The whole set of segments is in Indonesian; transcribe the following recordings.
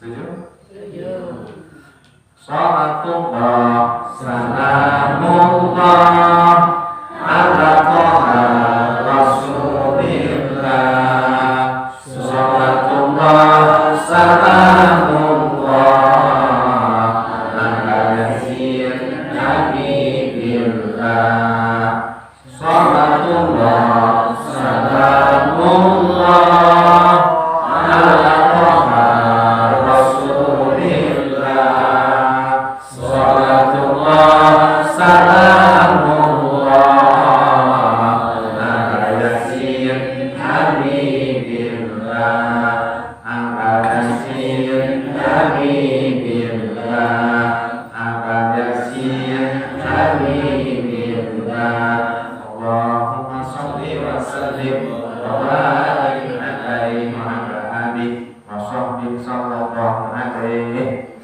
Setuju? Setuju. Salatullah salamullah ala toha rasulillah. Salatullah salamullah ala yasin habibillah. Salatullah salamullah ala toha rasulillah. Salatullah salamullah ala yasin habibillah. Ala yasin habibillah. Ala yasin habibillah. Allahumma sholli wa sallim wa barik alaihi wa ala alihi wa sahbihi sallallahu alaihi.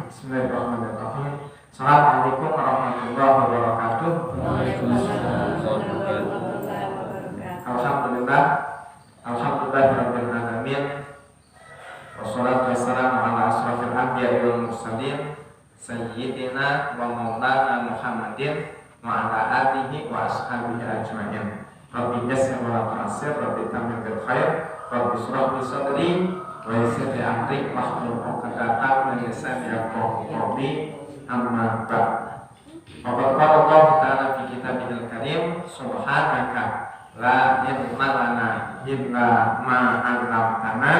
Bismillahirrahmanirrahim. Assalamualaikum warahmatullahi wabarakatuh. Waalaikumsalam warahmatullahi wabarakatuh. Alhamdulillah, alhamdulillahirabbil alamin. Wassalatu wassalamu ala asrofil anbiya'i wal mursalin sayyidina wa maulana Muhammadin wa ala alihi wa ashabihi ajma'in. Rabbi yassir wa la tu'assir, Rabbi tammim bil khair, Rabbi shrah li sadri wa yassir li amri wahlul 'uqdatam min lisani yafqahu qawli. Amma ba'd. Wa qala Allah ta'ala fi kitabihil karim, subhanaka la ilma lana illa ma 'allamtana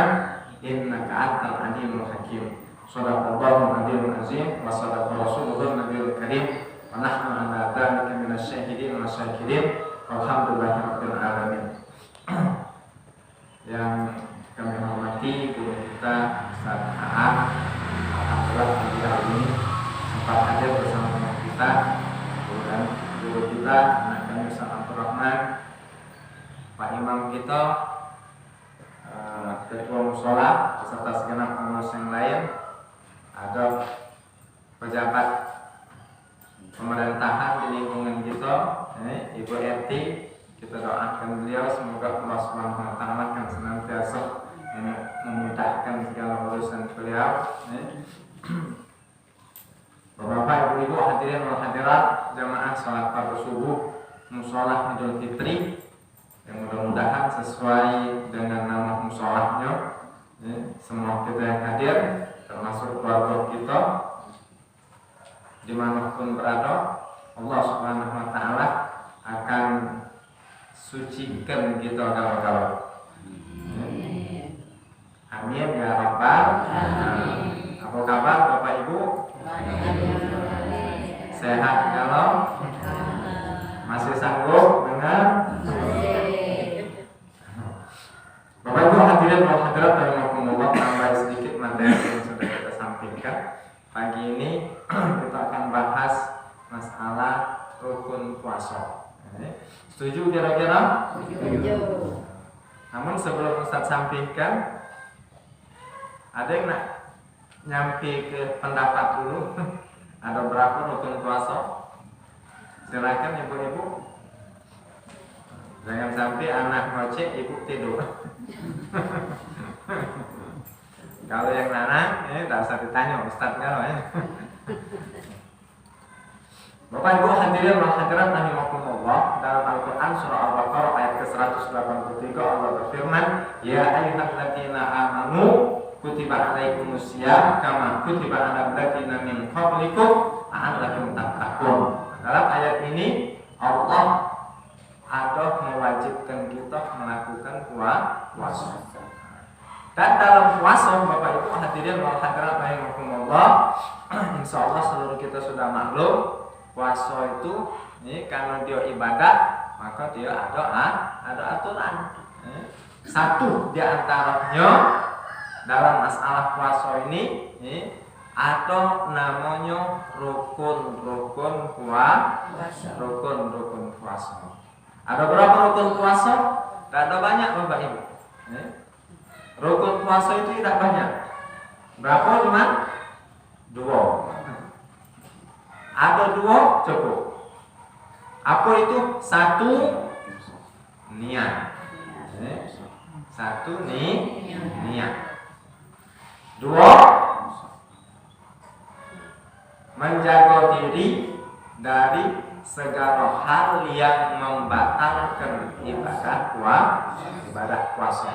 innaka antal alimul hakim. Shadaqallahu nabiyul azim wa sadaqa rasulullah nabiyul karim wa nahnu ala dzalika minasy syahidin wa syakirin walhamdulillahirabbil alamin. Yang kami hormati guru kita Ustaz A'am, alhamdulillah pagi hari ini sempat hadir bersama dengan kita, dan guru kita anak kami Ustaz Abdurrahman, Pak Imam kita, Ketua Mushola beserta segenap pengurus yang lain, ada pejabat pemerintahan di lingkungan kita, Ibu RT. Kita doakan beliau semoga Allah Subhanahu wa taala akan senantiasa memudahkan segala urusan beliau. Bapak Ibu hadirin wal hadirat jamaah salat fardu subuh mushola Idul Fitri, yang mudah-mudahan sesuai dengan nama musholahnya. Semua kita yang hadir termasuk keluarga kita dimanapun berada, Allah Subhanahu wa taala akan sucikan kita galau-galau. Amin ya rabbal alamin. Apa kabar Bapak Ibu? Sehat kalau? Masih sanggup dengan? Bapak Ibu hadirin wal hadirat rahimakumullah, tambah sedikit materi yang sudah kita sampaikan. Pagi ini kita akan bahas masalah rukun puasa. Setuju kira-kira? Setuju. Namun sebelum Ustaz sampaikan, ada yang nak nyampe ke pendapat dulu. Ada berapa rukun puasa? Silakan ibu-ibu. Jangan sampai anak ngoceh ibu tidur. Kalau yang anak, tak usah ditanya Ustaz kalau ya. Bapak Ibu hadirin wal hadirat rahimakumullah, dalam Al-Qur'an surah Al-Baqarah ayat ke-183 Allah berfirman, ya ayyuhalladzina amanu kutiba alaikumusiyam kama kutiba alal ladzina min qablikum la'allakum tattaqun. Dalam ayat ini Allah ada mewajibkan kita melakukan puasa. Dan dalam puasa Bapak Ibu hadirin wal hadirat rahimakumullah, insyaallah seluruh kita sudah maklum, puasa itu karena dia ibadah, maka dia ada aturan. Satu di antaranya dalam masalah puasa ini ada namanya rukun puasa. Ada berapa rukun puasa? Tidak ada banyak Bapak Ibu. Rukun puasa itu tidak banyak. Berapa cuma? 2. Ada 2 cukup. Apa itu? 1 niat. 1 niat. 2 menjaga diri dari segala hal yang membatalkan ibadah puasa.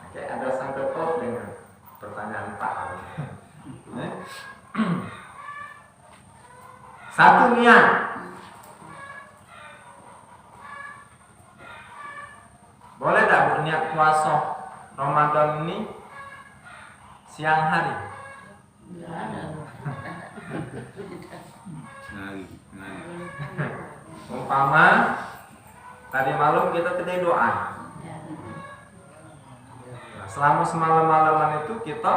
Oke, ada sangkut paut dengan pertanyaan Pak. Satu niat. Boleh tak Bu niat puasa Ramadan ini siang hari? Umpama tadi malam kita tidak doa. Nah, selama semalam-malaman itu kita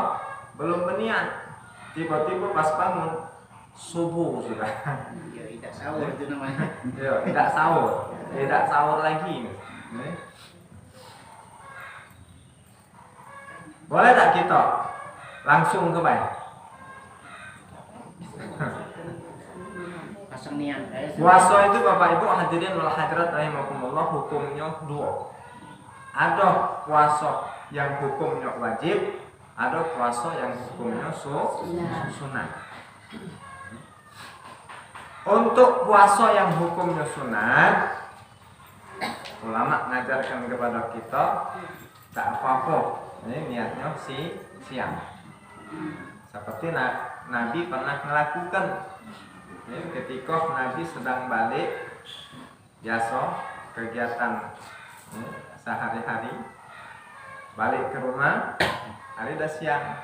belum berniat. Tiba-tiba pas bangun subuh sudah. Tidak sahur itu namanya. Ya, tidak sahur lagi. Boleh tak kita langsung ke baik? Pasang niat. Puasa itu Bapak Ibu hadirin wal hadirat rahimakumullah hukumnya dua. Ada puasa yang hukumnya wajib, ada puasa yang hukumnya sunat. Untuk puasa yang hukumnya sunat, ulama mengajarkan kepada kita tak apa-apa. Ini niatnya siang. Seperti Nabi pernah melakukan ketika Nabi sedang balik biasa kegiatan sehari-hari, balik ke rumah hari dah siang,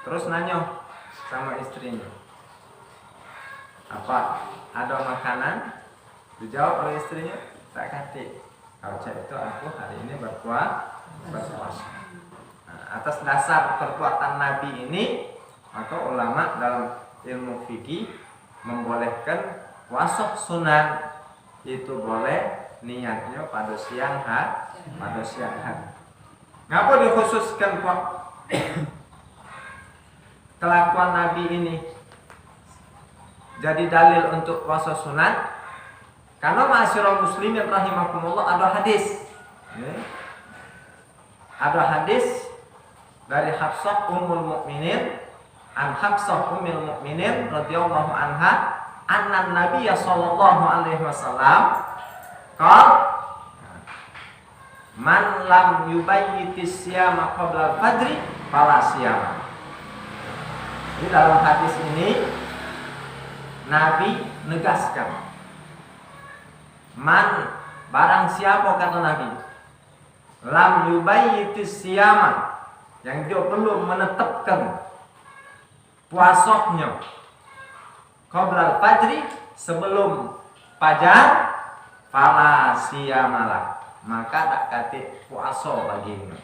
terus nanya sama istrinya, apa ada makanan? Dijawab oleh istrinya, tak kati. Kalau cek itu aku hari ini berpuasa. Nah, atas dasar perbuatan Nabi ini, maka ulama dalam ilmu fikih membolehkan puasa sunat itu boleh niatnya pada siang hari. Ngapa dikhususkan kelakuan Nabi ini jadi dalil untuk puasa sunat? Karena ma'asyiral muslimin rahimakumullah ada hadis. Ada hadis dari Hafsah Ummul Mukminin, an Hafsah Ummul Mukminin radhiyallahu anha, anna Nabiy sallallahu alaihi wasallam qala man lam yubayyitis siyama qabla al-fajri fala siyama. Jadi dalam hadis ini Nabi negaskan, man barang siapa kata Nabi lam yubayyitis siyama, yang dia belum menetapkan puasanya qabla al-fajri, sebelum fajar, fala siyamalah, maka tak kati puasa baginya.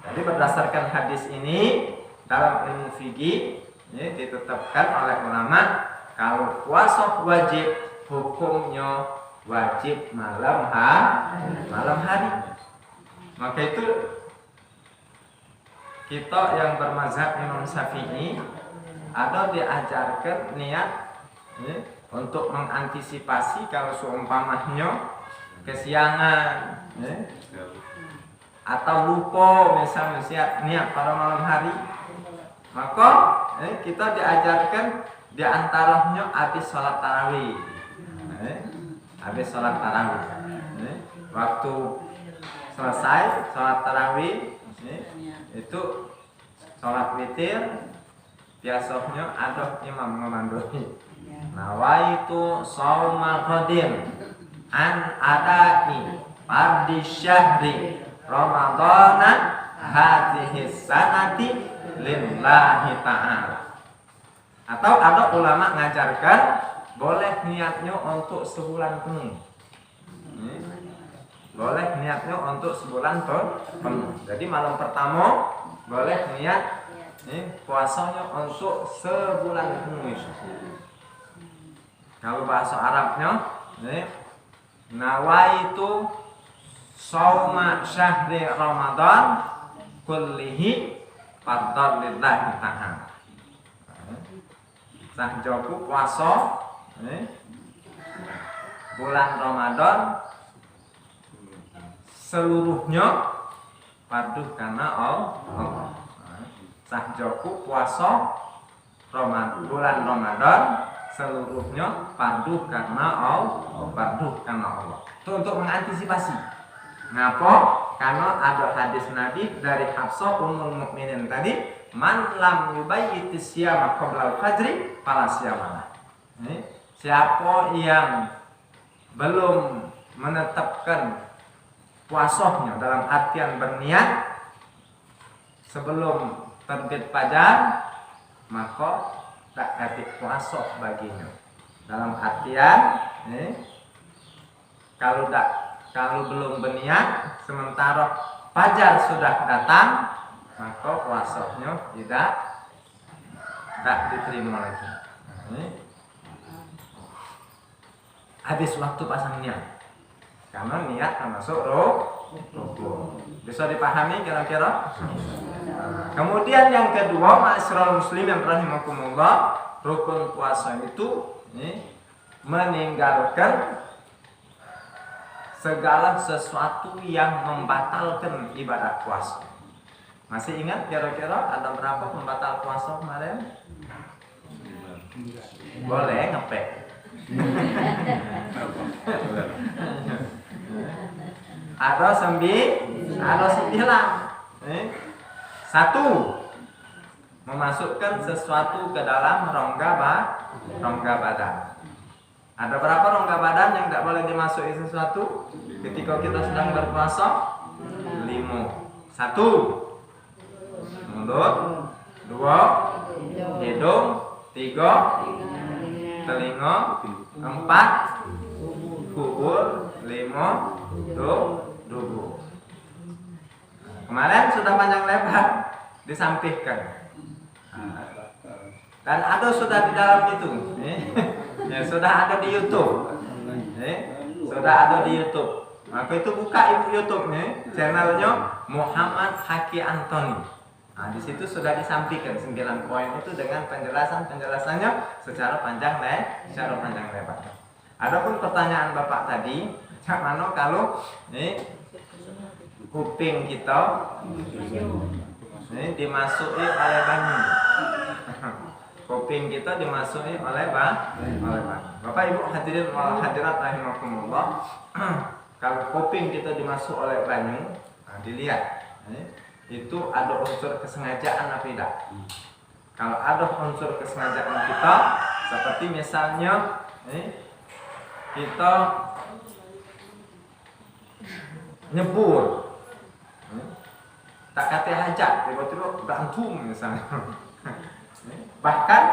Jadi berdasarkan hadis ini dalam ilmu fikih ditetapkan oleh ulama kalau puasa wajib hukumnya wajib malam hari. Maka itu kita yang bermazhab Imam Syafi'i ada diajarkan niat untuk mengantisipasi kalau seumpamanya kesiangan atau lupa misalnya niat pada malam hari, maka kita diajarkan diantaranya habis sholat tarawih. Habis sholat tarawih, waktu selesai sholat tarawih itu sholat witir, biasanya ada imam memandui nawaitu shaumal qadim an adai fardhi syahri ramadhana hadhihi sanati lillahi ta'ala. Atau ada ulama ngajarkan boleh niatnya untuk sebulan penuh. Boleh niatnya untuk sebulan penuh. Jadi malam pertama boleh niat puasanya untuk sebulan penuh. Kalau bahasa Arabnya nawaitu shauma syahri Ramadan kullihi fardhan lillahi ta'ala. Sah joku puasa bulan Ramadan seluruhnya fardu karena Allah. Sah joku puasa bulan Ramadan seluruhnya fardu karena Allah. Itu untuk mengantisipasi. Ngapa? Karena ada hadis Nabi dari Hafsah Ummul Mukminin tadi, man lam yubayyiti siyama qabla al-fajri fala siyama. Siapa yang belum menetapkan puasanya dalam artian berniat sebelum terbit fajar, maka tak kati puasa baginya. Dalam artian kalau belum berniat sementara fajar sudah datang, maka puasanya tidak diterima lagi. Habis waktu pasang niat. Karena niat termasuk rukun. Bisa dipahami kira-kira? Kemudian yang kedua, ma'asyiral muslimin rahimakumullah, rukun puasa itu meninggalkan segala sesuatu yang membatalkan ibadah puasa. Masih ingat kira-kira ada berapa pembatal puasa kemarin? Boleh ngepek. Ada 9. Satu, memasukkan sesuatu ke dalam rongga badan. Ada berapa rongga badan yang tidak boleh dimasuki sesuatu ketika kita sedang berpuasa? 5. 1, mulut. 2, hidung. 3, telinga. 4, kubur. 5, tubuh. Kemarin sudah panjang lebar disampaikan. Dan ada sudah di dalam itu. Ya, sudah ada di YouTube. Sudah ada di YouTube. Maka itu buka YouTube channelnya Muhammad Haki Antoni. Nah, di situ sudah disampaikan 9 poin itu dengan penjelasannya secara panjang lebar. Adapun pertanyaan Bapak tadi, mana kalau kuping kita dimasuki oleh banyu. Kuping kita dimasuki oleh banyu. Bapak Ibu hadirin wal hadirat rahimakumullah. Kalau kuping kita dimasuk oleh banyu, dilihat itu ada unsur kesengajaan apa tidak? Kalau ada unsur kesengajaan kita, seperti misalnya kita nyebur, tak kata hajat, tiba-tiba gantung misalnya. Bahkan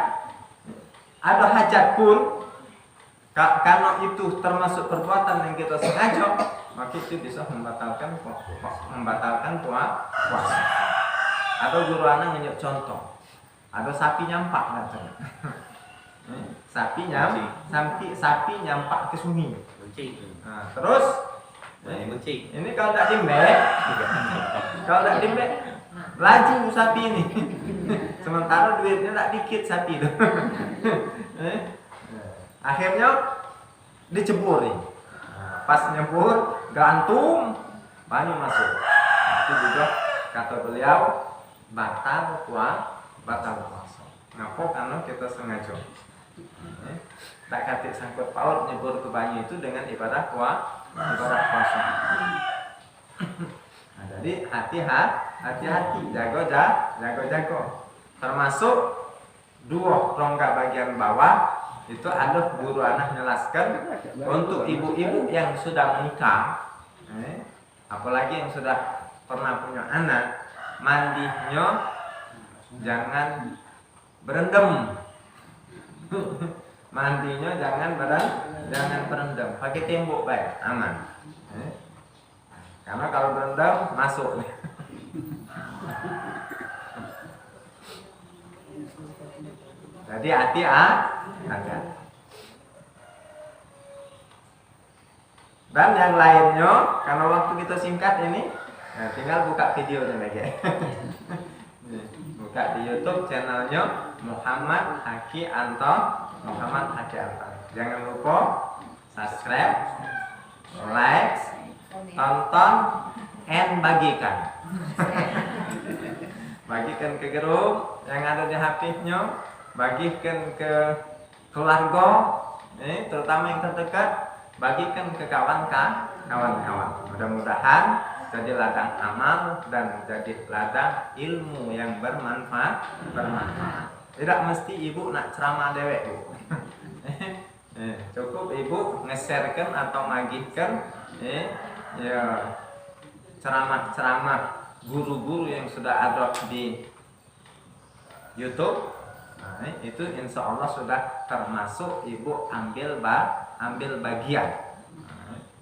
ada hajat pun, karena itu termasuk perbuatan yang kita sengaja, maka itu bisa membatalkan puasa. Ada guru anak menyebut contoh, ada sapi nyampak katanya. Sapi nyampak ke sungai. Nah, terus ini kalau tidak dimbek, laju sapi ini. Sementara duitnya tak dikit sapi itu. Akhirnya diceburi. Pas nyebur, gantung, banyu masuk. Itu juga kata beliau batal puasa. Ngapa? Karena kita sengaja. Tak kata sangkut paut nyebur ke banyu itu dengan ibadah puasa. Nah, jadi hati-hati, jago. Termasuk 2 rongga bagian bawah itu ada guru anak jelaskan untuk ibu-ibu yang sudah menikah, apalagi yang sudah pernah punya anak, mandinya jangan berendam. Mandinya jangan berendam, pakai tembok baik, aman. Karena kalau berendam masuk. Jadi hati-hati. Dan yang lainnya, karena waktu kita singkat ini, tinggal buka videonya lagi. Buka di YouTube channelnya Muhammad Haki Antoni. Jangan lupa subscribe, like, tonton, and bagikan. Bagikan ke grup yang ada di HP-nya, bagikan ke keluarga, terutama yang terdekat, bagikan ke kawan-kawan. Mudah-mudahan jadi ladang amal dan jadi ladang ilmu yang bermanfaat. Tidak mesti ibu nak ceramah dewek, Bu. Cukup ibu nge-sharekan atau magihkan ya ceramah guru-guru yang sudah ada di YouTube. Nah, itu insya Allah sudah termasuk ibu ambil bagian.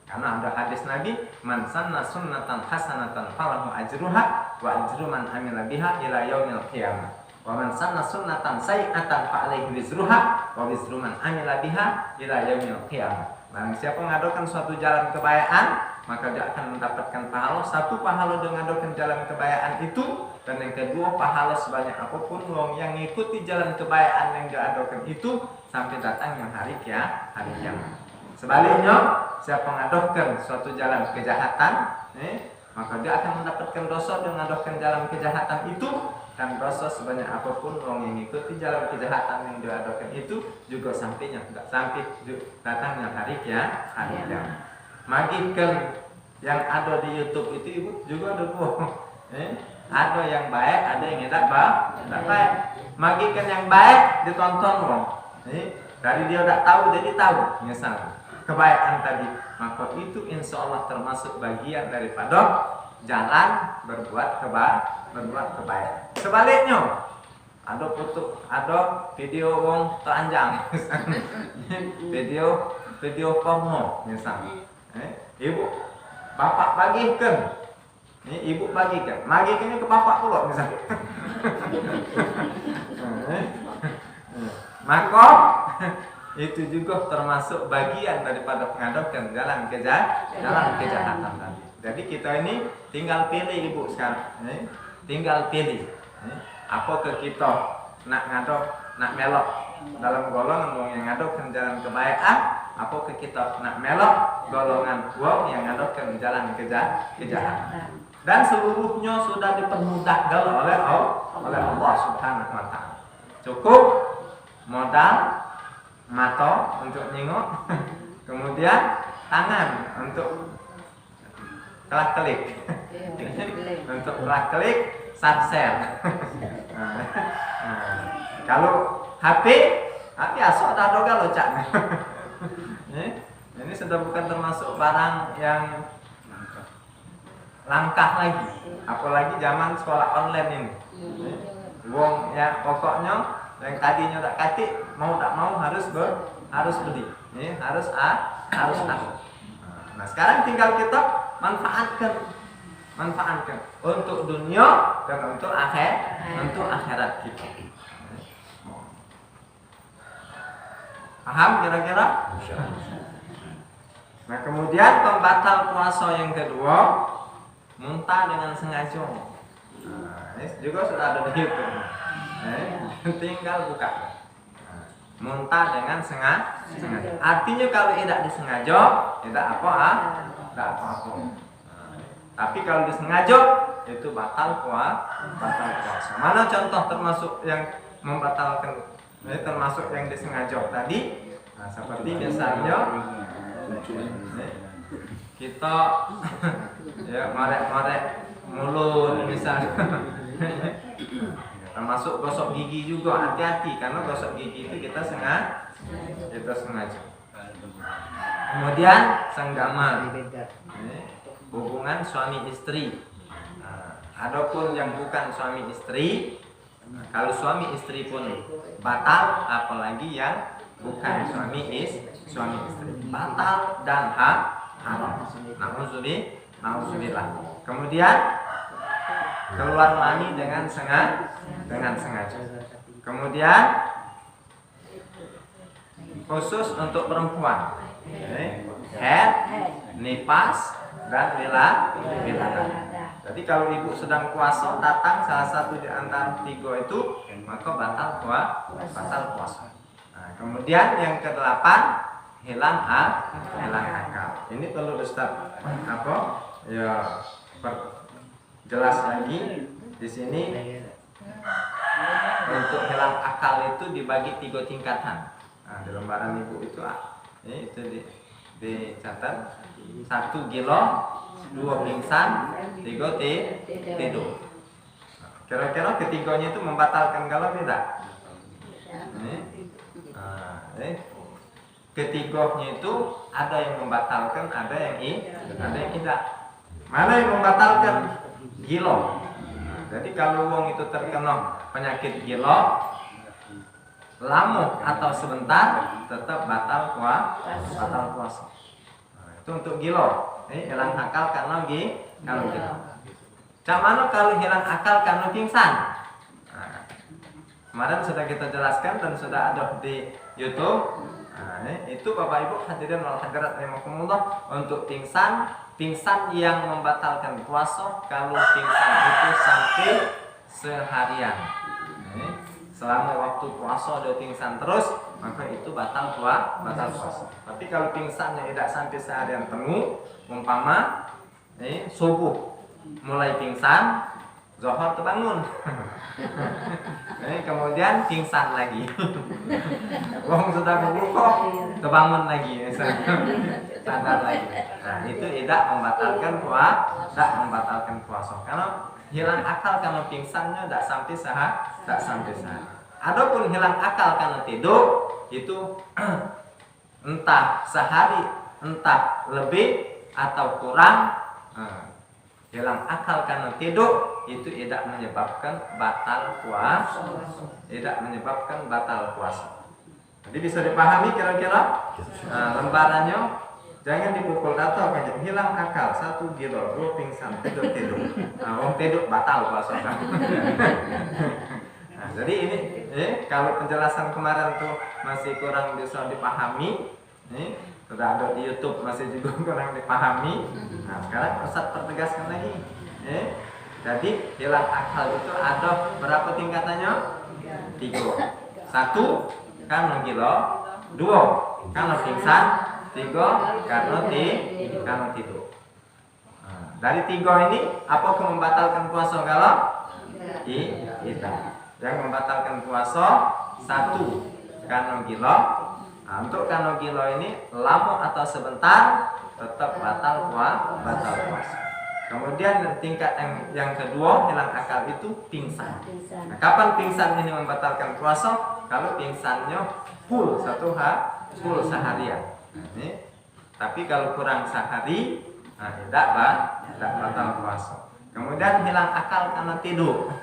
Karena ada hadis Nabi, man sanna sunnatan hasanatan falahu ajruha wa ajru man amila biha ila yaumil qiyamah. Wa man sanna sunnatan sayyi'atan fa alaihi wizruha wa wizru man amila biha ila yaumil qiyamah. Barang siapa mengadakan suatu jalan kebaikan, maka dia akan mendapatkan pahala. Satu pahala dengan mengadakan jalan kebaikan itu, dan yang kedua pahala sebanyak apapun wong yang mengikuti jalan kebaikan yang diadakan itu sampai datangnya hari kiamat. Sebaliknya, siapa mengadakan suatu jalan kejahatan, maka dia akan mendapatkan dosa dengan mengadakan jalan kejahatan itu, dan dosa sebanyak apapun orang yang mengikuti jalan kejahatan yang diadakan itu juga sampai datangnya hari kiamat. Magikan yang ada di YouTube itu ibu juga ada dua. Ada yang baik, ada yang tidak baik. Magikan yang baik ditonton orang. Dari dia tidak tahu jadi tahu, misalnya kebaikan tadi, maka itu insya Allah termasuk bagian daripada jalan berbuat kebaikan. Sebaliknya, ada video wong telanjang, video porno misalnya. Ibu, bapak bagikan, ibu bagikan, magikannya ke bapak pula misalnya. Maka itu juga termasuk bagian daripada mengadakan jalan kejahatan tadi. Jadi kita ini tinggal pilih ibu sekarang, tinggal pilih. Apakah kita nak melok dalam golongan yang mengadakan jalan kebaikan, apakah kita nak melok golongan wong yang mengadakan jalan kejahatan. Dan seluruhnya sudah dipermudah oleh Allah Subhanahu wa taala. Cukup modal mata untuk nyengok, kemudian tangan untuk klik, untuk klik, share. Kalau HP asal ada kalau cak. Ini sudah bukan termasuk barang yang langkah lagi, apalagi zaman sekolah online ini. Wong ya pokoknya yang tadinya tak katik mau tak mau harus beli, harus aku. Nah sekarang tinggal kita manfaatkan untuk dunia dan untuk akhirat kita. Paham kira-kira? Nah kemudian pembatal puasa yang kedua, muntah dengan sengaja. Ini juga sudah ada di YouTube. Tinggal buka. Muntah dengan sengaja. Artinya kalau tidak disengaja, tidak apa-apa. Tapi kalau disengaja, itu batal puasa. Mana contoh termasuk yang membatalkan? Ini termasuk yang disengaja tadi. Nah, seperti misalnya kita ya marek mulut misalnya. Termasuk gosok gigi juga, hati-hati karena gosok gigi itu kita sengaja. Kemudian senggama, hubungan suami istri. Adapun yang bukan suami istri, kalau suami istri pun batal, apalagi yang bukan suami istri, batal dan haram. Nauzubillah. Kemudian keluar mani dengan sengaja. Kemudian khusus untuk perempuan, head, nifas, dan wiladah. Jadi kalau ibu sedang puasa datang salah satu di antara tiga itu, maka batal puasa. Nah, kemudian yang ke-8 hilang akal. Ini perlu Ustaz jelas lagi di sini. Untuk hilang akal akal itu dibagi 3 tingkatan. Nah, di lembaran ibu itu itu dicatat 1 gilo, 2 pingsan, 3 tidur. Kira-kira ketiganya itu membatalkan kalau tidak? Ketiganya itu ada yang membatalkan, ada yang tidak. Mana yang membatalkan? Gilo. Jadi kalau wong itu terkena penyakit gilo, lama atau sebentar tetap batal puasa. Itu untuk gilo. Hilang akal karena gilo. Cak mana kalau hilang akal karena pingsan? Kemarin sudah kita jelaskan dan sudah ada di YouTube. Itu Bapak Ibu hadirin wal hadirat rahimakumullah, untuk pingsan yang membatalkan puasa kalau pingsan itu sampai seharian. Selama waktu puasa dia pingsan terus, maka itu batal puasa. Tapi kalau pingsannya tidak sampai seharian penuh, umpama subuh mulai pingsan, zuhur terbangun. Kemudian pingsan lagi. Wong sudah berbuka, terbangun lagi, sadar lagi. Nah, itu tidak membatalkan puasa. Karena hilang akal karena pingsannya tidak sampai sehari. Adapun hilang akal karena tidur itu entah sehari, entah lebih atau kurang. Hilang akal karena tidur itu tidak menyebabkan batal puasa. Jadi bisa dipahami kira-kira lembarannya. Jangan dipukul rata aja. Hilang akal 1 gilo, 2 pingsan, tidur. Wong tidur batal puasa. Nah, jadi ini kalau penjelasan kemarin tuh masih kurang bisa dipahami, sudah ada di YouTube masih juga kurang dipahami. Nah, sekarang Ustaz pertegaskan lagi. Jadi hilang akal itu ada berapa tingkatannya? 3. 1 karena gilo, 2 karena pingsan, 3 karena tidur. Nah, dari 3 ini apa yang membatalkan puasa kalau? Tidak. Yang membatalkan puasa 1 karena gilo. Nah, untuk karena gilo ini lama atau sebentar tetap batal puasa. Kemudian tingkat yang kedua hilang akal itu pingsan. Nah, kapan pingsan ini membatalkan puasa? Kalau pingsannya full seharian. Tapi kalau kurang sehari, tidak batal puasa. Kemudian hilang akal karena tidur.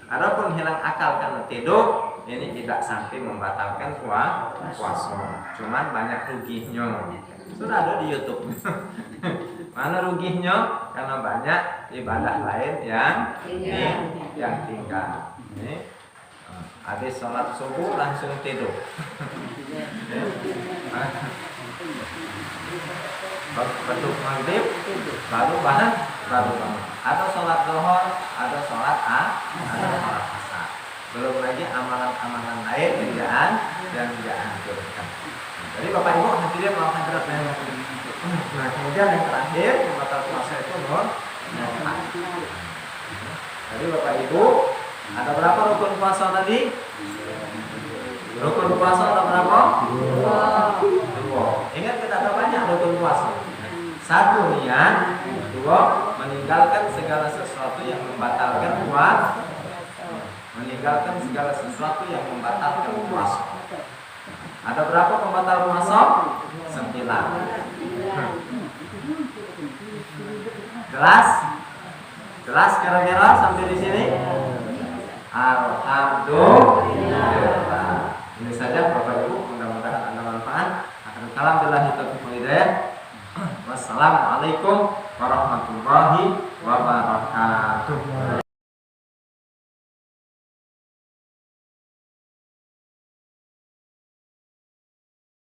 Adapun hilang akal karena tidur ini tidak sampai membatalkan puasa. Cuman banyak ruginya. Sudah ada di YouTube. Mana ruginya? Karena banyak ibadah lain yang tinggal. Habis sholat subuh langsung tidur. Bentuk maghrib baru bangun. Ada sholat zuhur, ada sholat asar. Belum lagi amalan-amalan lain yang dianjurkan. Jadi Bapak Ibu hadirin wal hadirat rahimakumullah. Nah, kemudian yang terakhir membatal puasa itu Jadi Bapak Ibu, ada berapa rukun puasa tadi? Rukun puasa ada berapa? 2. Ingat kita ada banyak rukun puasa. 1 niat, 2 meninggalkan segala sesuatu yang membatalkan puasa. Ada berapa pembatal puasa? 9. Jelas kira-kira sampai di sini? Alhamdulillah. Ini saja Bapak Ibu, mudah-mudahan Anda manfaat. Alhamdulillah taufiq wal hidayah. Wassalamualaikum warahmatullahi wabarakatuh.